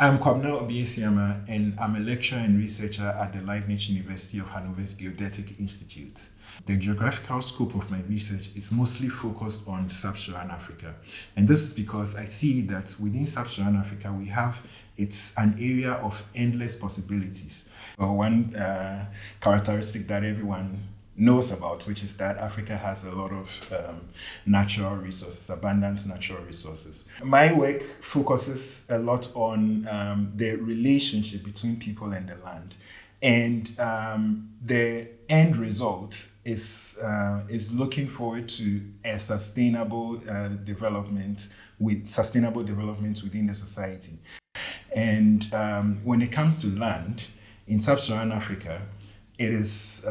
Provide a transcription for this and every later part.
I'm Kwabena Obeng Asiama, and I'm a lecturer and researcher at the Leibniz University of Hannover's Geodetic Institute. The geographical scope of my research is mostly focused on Sub-Saharan Africa. And this is because I see that within Sub-Saharan Africa, it's an area of endless possibilities. One characteristic that everyone knows about, which is that Africa has a lot of natural resources, abundant natural resources. My work focuses a lot on the relationship between people and the land. And the end result is looking forward to a sustainable development within the society. And when it comes to land in Sub-Saharan Africa, it is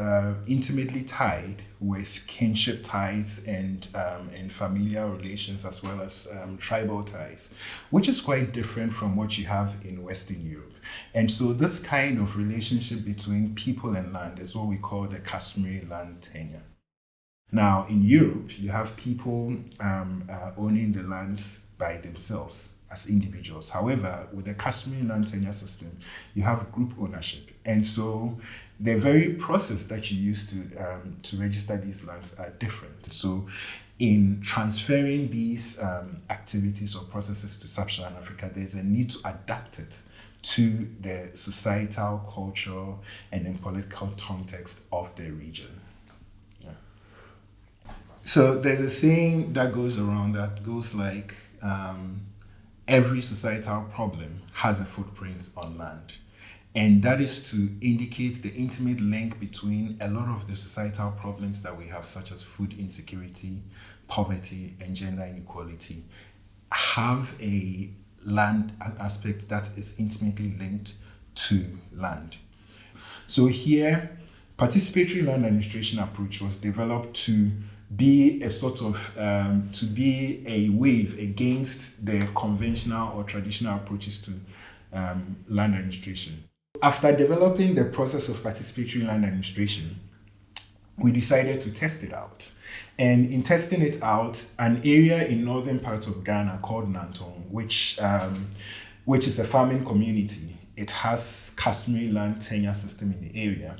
intimately tied with kinship ties and familial relations, as well as tribal ties, which is quite different from what you have in Western Europe. And so this kind of relationship between people and land is what we call the customary land tenure. Now, in Europe, you have people owning the lands by themselves as individuals. However, with the customary land tenure system, you have group ownership. And so the very process that you use to register these lands are different. So in transferring these activities or processes to Sub-Saharan Africa, there's a need to adapt it to the societal, cultural, and then political context of the region. Yeah. So there's a saying that goes around that goes like, every societal problem has a footprint on land. And that is to indicate the intimate link between a lot of the societal problems that we have, such as food insecurity, poverty, and gender inequality, have a land aspect that is intimately linked to land. So here, participatory land administration approach was developed to be a sort of to be a wave against the conventional or traditional approaches to land administration. After developing the process of participatory land administration, we decided to test it out. And in testing it out, an area in northern part of Ghana called Nantong, which is a farming community, it has customary land tenure system in the area.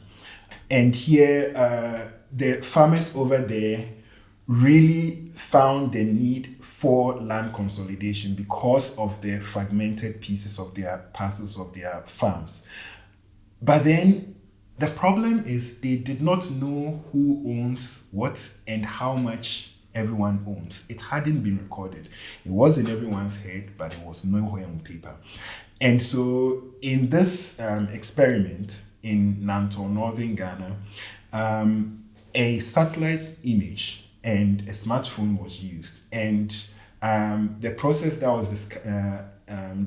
And here, the farmers over there really found the need for land consolidation because of the fragmented pieces of their parcels of their farms. But then the problem is they did not know who owns what and how much everyone owns. It hadn't been recorded. It was in everyone's head, but it was nowhere on paper. And so in this experiment in Nantong, northern Ghana, a satellite image and a smartphone was used. And the process that was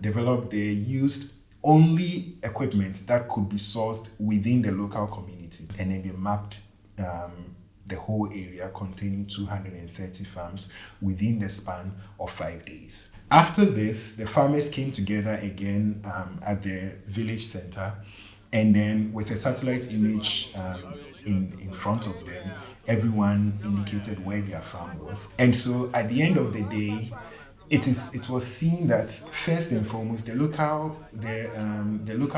developed, they used only equipment that could be sourced within the local community. And then they mapped the whole area containing 230 farms within the span of 5 days. After this, the farmers came together again at the village center, and then with a satellite image in front of them, everyone indicated where their farm was. And so at the end of the day, it was seen that first and foremost the local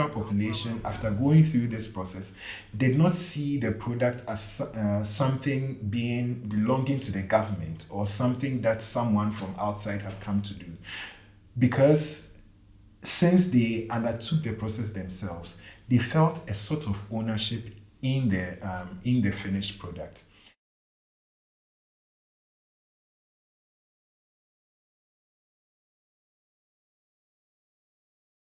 population, after going through this process, did not see the product as something belonging to the government or something that someone from outside had come to do, because since they undertook the process themselves, they felt a sort of ownership in the finished product.